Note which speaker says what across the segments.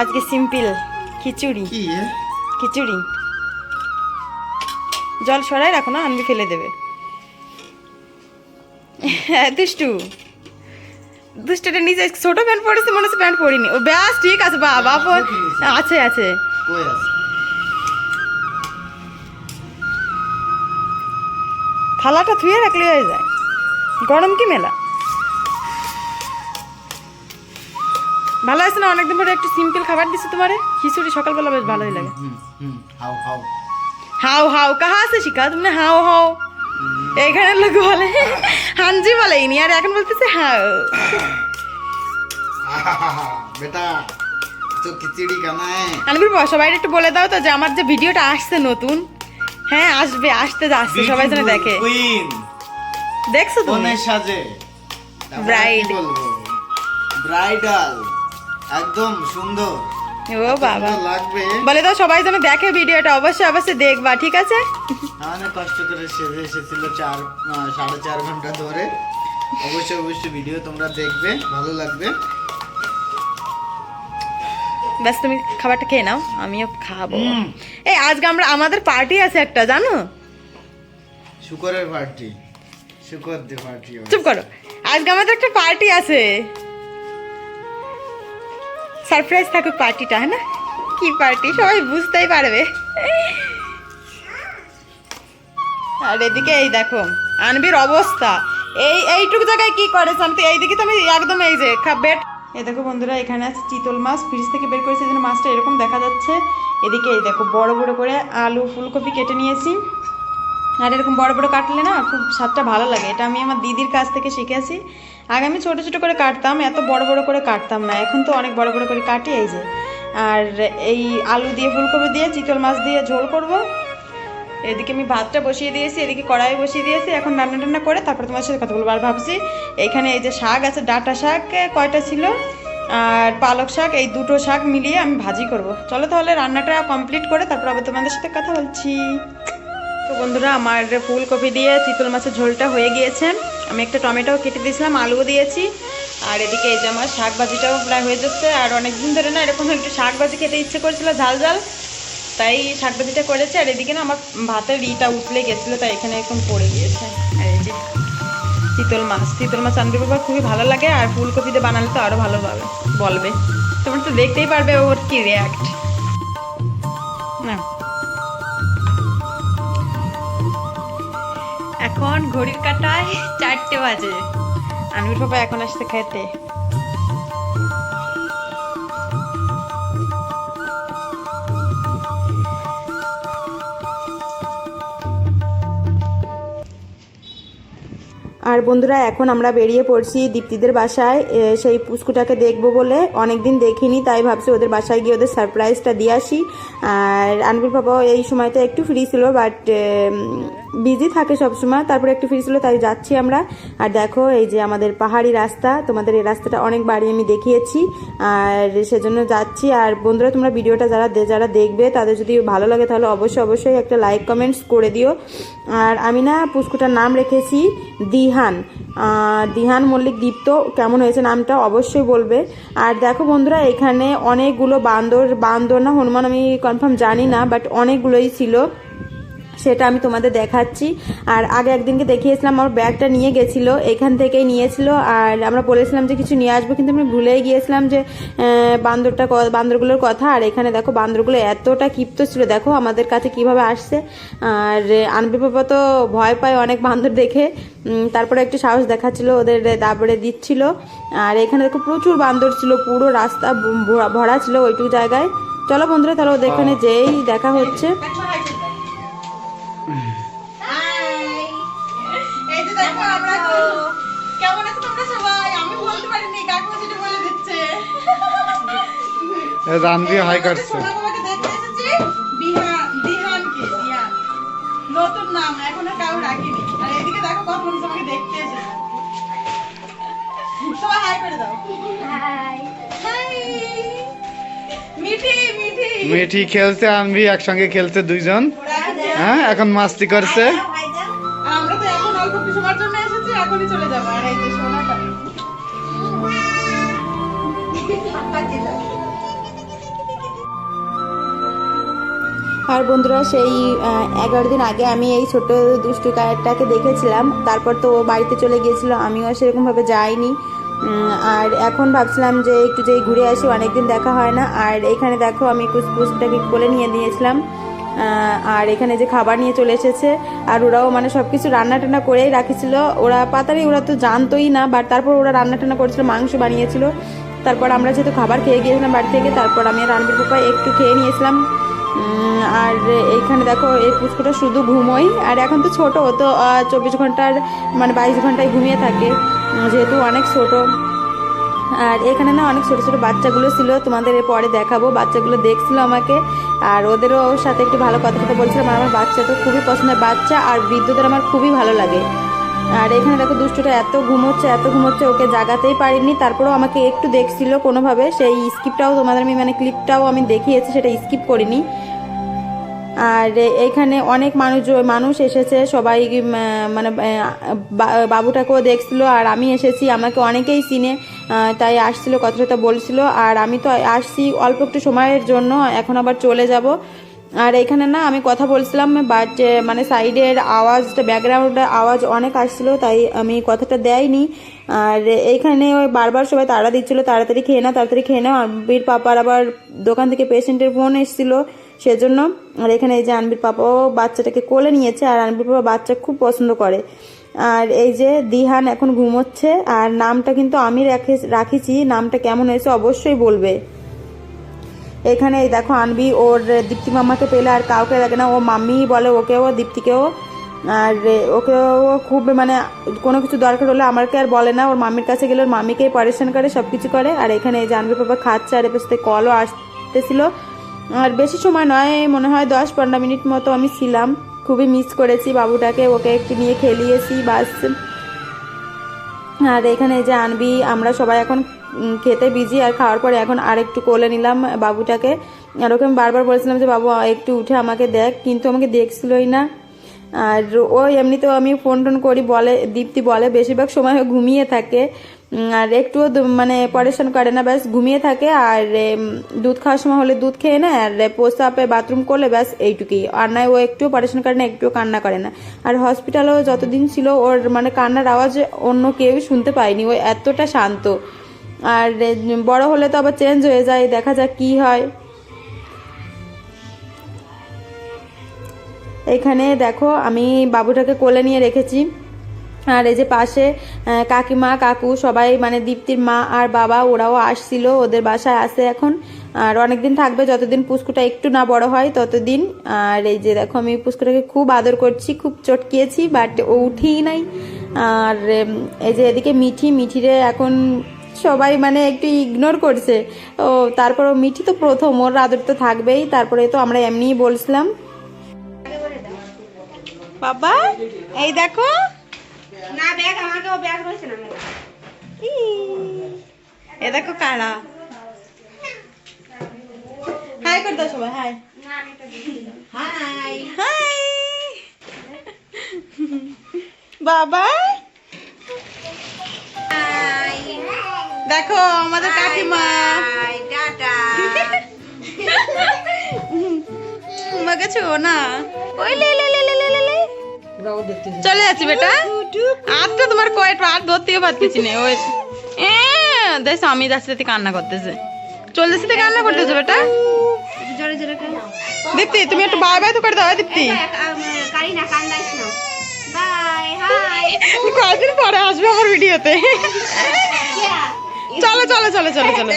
Speaker 1: আজকে সিম্পল খিচুড়ি। খিচুড়ি জল সরাই রাখো না, আনবি ফেলে দেবে। হ্যাঁ দুষ্টু, দুষ্টুটা নিচে ছোট প্যান্ট পরেছে, মনে হচ্ছে প্যান্ট পরিনি। ও ব্যাস ঠিক আছে, বাবা আছে আছে। থালাটা ধুয়ে রাখলে হয়ে যায়, গরম কি মেলা। ভালো আছে না? অনেকদিন পরে একটু সিম্পল খাবার দিচ্ছে তোমারে, খিচুড়ি সকালবেলা বেশ ভালোই লাগে। হাও হাও কাহা আছে শিখা তুমি? হাও হাও এইখানে লোক বলে, হানজি বলে ইনি, আর এখন বলতেছে হাও।
Speaker 2: বেটা তো খিচুড়ি কানায়
Speaker 1: আনবির সবাই একটু বলে দাও তো যে আমার যে ভিডিওটা আসছে নতুন। হ্যাঁ আসবে, আসতে যাচ্ছে, সবাই যেন দেখে। দেখছো তো
Speaker 2: কোনে সাজে
Speaker 1: ব্রাইড,
Speaker 2: ব্রাইডাল একদম সুন্দর।
Speaker 1: ও বাবা
Speaker 2: লাগবে,
Speaker 1: বলে দাও সবাই যেন দেখে ভিডিওটা, অবশ্যই অবশ্যই দেখবা, ঠিক আছে?
Speaker 2: অনেক কষ্ট করে সেজে এসেছিল 4.5 ঘন্টা ধরে। অবশ্যই অবশ্যই ভিডিও তোমরা দেখবে, ভালো লাগবে।
Speaker 1: ব্যাস তুমি খাবারটা খেয়ে নাও, আমিও খাবো। এই আজকে আমাদের পার্টি আছে একটা, জানো?
Speaker 2: শুকরের পার্টি, শুকর দে পার্টি।
Speaker 1: চুপ করো, আজকে আমাদের একটা পার্টি আছে, সারপ্রাইজ থাকুক পার্টিটা, হ্যাঁ না? কি পার্টি সবাই বুঝতেই পারবে। আর এদিকে এই দেখো আনবির অবস্থা, এইটুকু জায়গায় কি করে শান্তি। এইদিকে তো আমি একদম এই যে বেড। এই দেখো বন্ধুরা, এখানে আছে চিতল মাছ, ফ্রিজ থেকে বের করেছে, যেন মাছটা এরকম দেখা যাচ্ছে। এদিকে এই দেখো বড় বড় করে আলু ফুলকপি কেটে নিয়েছি, আর এরকম বড় বড় কাটলে না খুব স্বাদটা ভালো লাগে। এটা আমি আমার দিদির কাছ থেকে শিখেছি। আগে আমি ছোটো ছোটো করে কাটতাম, এত বড় বড় করে কাটতাম না, এখন তো অনেক বড় বড় করে কাটি। এই যে আর এই আলু দিয়ে ফুলকপি দিয়ে চিতল মাছ দিয়ে ঝোল করব। এদিকে আমি ভাতটা বসিয়ে দিয়েছি, এদিকে কড়াই বসিয়ে দিয়েছি, এখন রান্না টান্না করে তারপরে তোমার সাথে কথা বলবো। আর ভাবছি এইখানে এই যে শাক আছে, ডাঁটা শাক কয়টা ছিল, আর পালক শাক, এই দুটো শাক মিলিয়ে আমি ভাজি করব। চলো তাহলে রান্নাটা কমপ্লিট করে তারপর আবার তোমাদের সাথে কথা বলছি। তো বন্ধুরা, আমার ফুলকপি দিয়ে চিতল মাছের ঝোলটা হয়ে গিয়েছে। আমি একটা টমেটোও কেটে দিয়েছিলাম, আলুও দিয়েছি। আর এদিকে এই যে আমার শাক ভাজিটাও প্রায় হয়ে যাচ্ছে। আর অনেকদিন ধরে না এরকম একটু শাক ভাজি খেতে ইচ্ছে করেছিল, ঝাল ঝাল, তাই শাক ভাজিটা করেছে। আর এদিকে না আমার ভাতের ইটা উঠলে গেছিলো, তাই এখানে এরকম পড়ে গিয়েছে। আর এই যে চিতল মাছ আনবি বাবা খুবই ভালো লাগে, আর ফুলকপি দিয়ে বানালে তো আরও ভালো বলবে। তোমরা তো দেখতেই পারবে ওর কি রিয়াক্ট না। এখন ঘড়ির কাঁটায় 4টে বাজে, আনবির বাবা এখন আসতে খেতে। আর বন্ধুরা, এখন আমরা বেরিয়ে পড়ছি দীপ্তিদের বাসায়, সেই পুস্কুটাকে দেখবো বলে। অনেকদিন দেখিনি, তাই ভাবছি ওদের বাসায় গিয়ে ওদের সারপ্রাইজটা দিয়ে আসি। আর আনবির বাবাও এই সময়টা একটু ফ্রি ছিল, বাট বিজি থাকে সব সময়, তারপরে একটু ফ্রি ছিল, তাই যাচ্ছি আমরা। আর দেখো এই যে আমাদের পাহাড়ি রাস্তা, তোমাদের এই রাস্তাটা অনেকবারই আমি দেখিয়েছি, আর সেজন্য যাচ্ছি। আর বন্ধুরা, তোমরা ভিডিওটা যারা দেখবে তাদের যদি ভালো লাগে তাহলে অবশ্যই একটা লাইক কমেন্টস করে দিও। আর আমি না পুস্কুটার নাম রেখেছি দিহান মল্লিক দীপ্ত। কেমন হয়েছে নামটা অবশ্যই বলবে। আর দেখো বন্ধুরা, এখানে অনেকগুলো বান্দর না হনুমান আমি কনফার্ম জানি না, বাট অনেকগুলোই ছিল, সেটা আমি তোমাদের দেখাচ্ছি। আর আগে একদিনকে দেখিয়েছিলাম, আমার ব্যাগটা নিয়ে গেছিল, এখান থেকেই নিয়েছিল। আর আমরা বলেছিলাম যে কিছু নিয়ে আসবো, কিন্তু আমি ভুলেই গিয়েছিলাম যে বান্দরগুলোর কথা। আর এখানে দেখো বান্দরগুলো এতটা ক্ষিপ্ত ছিল, দেখো আমাদের কাছে কিভাবে আসছে। আর আনবি বাবা তো ভয় পায় অনেক বান্দর দেখে, তারপরে একটু সাহস দেখাচ্ছিল, ওদের দাবড়ে দিচ্ছিল। আর এখানে দেখো প্রচুর বান্দর ছিল, পুরো রাস্তা ভরা ছিল ওইটুকু জায়গায়। চলো বন্ধুরা, তাহলে ওদের এখানে যেই দেখা হচ্ছে।
Speaker 2: রানবি হাই করছে,
Speaker 1: নতুন নাম এখনো কাউ রাখিনি। আর এদিকে দেখো কখন তোমাকে দেখতে এসেছে, সবাই হাই করে দাও। High high.
Speaker 2: মিঠি খেলছে, আনবি একসঙ্গে খেলছে দুইজন। হ্যাঁ, এখন মাস্তি করছে।
Speaker 1: আমরা তো এখন অল্প কিছু সময়ের জন্য এসেছি, এখনই চলে যাবো। আর এই যে সোনাটা
Speaker 3: আর বন্ধুরা সেই 11 দিন আগে আমি এই ছোট দুষ্টু কায়ারটাকে দেখেছিলাম, তারপর তো ও বাড়িতে চলে গিয়েছিল, আমিও সেরকমভাবে যাইনি। আর এখন ভাবছিলাম যে একটু যেই ঘুরে আসি, অনেকদিন দেখা হয় না। আর এখানে দেখো আমি কুসকুসটাকে কোলে নিয়ে নিয়েছিলাম, আর এখানে যে খাবার নিয়ে চলে এসেছে। আর ওরাও মানে সব কিছু রান্না টান্না করেই রাখিছিল, ওরা পাতারি ওরা তো জানতোই না, বাট তারপর ওরা রান্না টান্না করেছিল, মাংস বানিয়েছিল। তারপর আমরা যেহেতু খাবার খেয়ে গিয়েছিলাম বাড়ি থেকে, তারপর আমি রানবীর পাপা একটু খেয়ে নিয়েছিলাম। আর এইখানে দেখো এই পুচকুটা শুধু ঘুমোই, আর এখন তো ছোট, ও তো 24 ঘন্টার মানে 22 ঘন্টায় ঘুমিয়ে থাকে, যেহেতু অনেক ছোট। আর এখানে না অনেক ছোট ছোট বাচ্চাগুলো ছিল, তোমাদের পরে দেখাবো। বাচ্চাগুলো দেখছিল আমাকে, আর ওদেরও সাথে একটু ভালো কথা কথা বলছিলাম। আর আমার বাচ্চা তো খুবই পছন্দের, বাচ্চা আর বৃদ্ধদের আমার খুবই ভালো লাগে। আর এখানে দেখো দুষ্টুটা এত ঘুমোচ্ছে, ওকে জাগাতেই পারিনি, তারপরেও আমাকে একটু দেখছিল কোনোভাবে। সেই স্কিপটাও তোমাদের আমি মানে ক্লিপটাও আমি দেখিয়েছি, সেটা স্কিপ করিনি। আর এইখানে অনেক মানুষ এসেছে, সবাই মানে বাবুটাকেও দেখছিল। আর আমি এসেছি, আমাকে অনেকেই চিনে, তাই আসছিল, কথা বলছিল। আর আমি তো আসছি অল্প একটু সময়ের জন্য, এখন আবার চলে যাব। আর এখানে না আমি কথা বলছিলাম, বাট মানে সাইডের আওয়াজটা, ব্যাকগ্রাউন্ডের আওয়াজ অনেক আসছিল, তাই আমি কথাটা দেয়নি। আর এইখানে ওই বারবার সবাই তাড়া দিচ্ছিল, তাড়াতাড়ি খেয়ে নাও। আনবির পাপার আবার দোকান থেকে পেশেন্টের ফোন এসেছিলো সেজন্য। আর এখানে এই যে আনবির পাপাও বাচ্চাটাকে কোলে নিয়েছে, আর আনবির পাপা বাচ্চা খুব পছন্দ করে। আর এই যে দিহান এখন ঘুমোচ্ছে, আর নামটা কিন্তু আমি রাখিছি, নামটা কেমন হয়েছে অবশ্যই বলবে। এখানে এই দেখো আনবি ওর দীপ্তি মামাকে পেলে আর কাউকে লাগে না, ও মাম্মি বলে ওকেও, দীপ্তিকেও। আর ওকেও খুব মানে কোনো কিছু দরকার হলে আমাকে আর বলে না, ওর মাম্মির কাছে গেলে ওর মাম্মিকেই পারেশান করে, সব কিছু করে। আর এখানে এই যে আনবির পাপা খাচ্ছে, আর এর সাথে কলও আসতেছিল। আর বেশি সময় নয়, মনে হয় 10-15 মিনিট মতো আমি ছিলাম। খুবই মিস করেছি বাবুটাকে, ওকে একটু নিয়ে খেলিয়েছি বাস। আর এখানে যে আনবি, আমরা সবাই এখন খেতে বিজি, আর খাওয়ার পরে এখন আর একটু কোলে নিলাম বাবুটাকে। আর ওকে আমি বারবার বলেছিলাম যে বাবু একটু উঠে আমাকে দেখ, কিন্তু আমাকে দেখছিলই না। আর ও এমনিতেও আমি ফোন টোন করি, বলে দীপ্তি বলে বেশিরভাগ সময় ঘুমিয়ে থাকে, আর একটুও মানে পরেশান করে না, ব্যাস ঘুমিয়ে থাকে। আর দুধ খাওয়ার সময় হলে দুধ খেয়ে নেয়, আর প্রস্রাবে বাথরুম করলে ব্যাস এইটুকুই। আর নয় ও একটুও পরেশান করে না, একটুও কান্না করে না। আর হসপিটালেও যতদিন ছিল ওর মানে কান্নার আওয়াজ অন্য কেউ শুনতে পায়নি, ও এতটা শান্ত। আর বড় হলে তো আবার চেঞ্জ হয়ে যায়, দেখা যাক কি হয়। এখানে দেখো আমি বাবুটাকে কোলে নিয়ে রেখেছি, আর এই যে পাশে কাকিমা কাকু সবাই মানে দীপ্তির মা আর বাবা ওরাও আসছিল, ওদের বাসায় আসে এখন। আর অনেকদিন থাকবে, যতদিন পুস্কুটা একটু না বড় হয় ততদিন। আর এই যে দেখো আমি পুস্কুটাকে খুব আদর করছি, খুব চটকিয়েছি, বাট ও উঠেই নাই। আর এই যে এদিকে মিঠিরে এখন সবাই মানে একটু ইগনোর করছে। ও তারপর মিঠি তো প্রথম, ওর আদর তো থাকবেই। তারপরে তো আমরা এমনিই বলছিলাম।
Speaker 1: বাবা এই দেখো
Speaker 4: না ব্যাগ আমাকেও ব্যাগ রয়েছে না
Speaker 1: এ দেখো কারা, হাই করে দাও সবাই, হাই
Speaker 4: হাই
Speaker 1: হাই বাবা। দেখো আমাদের কাকিমা,
Speaker 4: হাই টাটা
Speaker 1: মগেছো না, ওই লে লে লে লে লে লে চলে যাচ্ছি বেটা। আর তো তোমার কয়টা আর ধরতেও পারতেছি না, ওই দেখ আমি যাচ্ছি কান্না করতেছে, চলতেছি কান্না করতেছে বেটা।
Speaker 4: জোরে জোরে
Speaker 1: দীপ্তি তুমি একটু বাই বাই তো করে দাও দীপ্তি,
Speaker 4: কারিনা কান্দাইস না, বাই হাই
Speaker 1: কয়েকদিন পরে আসবে আমার ভিডিওতে। চলো চলো চলো চলো চলো।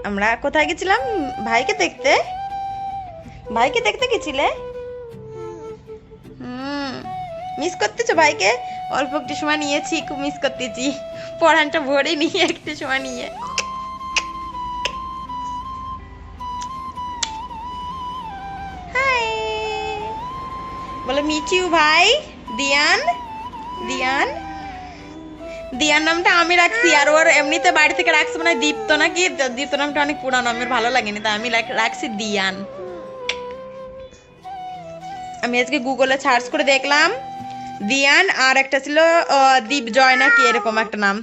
Speaker 1: আমরা কোথায় গেছিলাম? ভাইকে দেখতে, ভাইকে দেখতে গেছিলে? মিস করতেছো ভাইকে? অল্প একটু সময় নিয়েছি, খুব মিস করতেছি, পড়ানটা ভরে নিয়ে একটু সময় নিয়ে। হাই বলো মিঠিউ ভাই। দিয়ান দিয়ান দিয়ার নামটা আমি রাখছি, আর ওর এমনিতে বাড়ি থেকে রাখছি মানে দীপ্ত নাকি, দীপ্ত নামটা অনেক পুরানো, আমার ভালো লাগেনি, তাই আমি রাখছি দিয়ান। আমি আজকে গুগলে সার্চ করে দেখলাম দিয়ান, আর একটা ছিল দীপ জয় নাকি এরকম একটা নাম।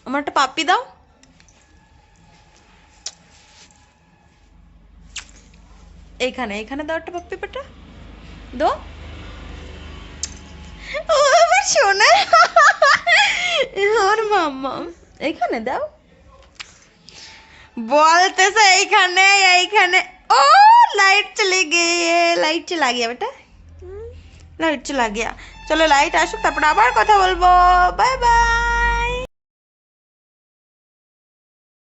Speaker 1: আমার একটা পাপ্পি দাও। এইখানে এইখানে দাও একটা পেপারটা দো। ও আমার সোনা, ওর মাম্মা এইখানে দাও বলতেছে এইখানে এইখানে। ओ लाइट चली गई है, लाइट चला गया बेटा, लाइट चला गया। चलो लाइट आसुक तारपर आबार कथा बोलबो। Bye bye.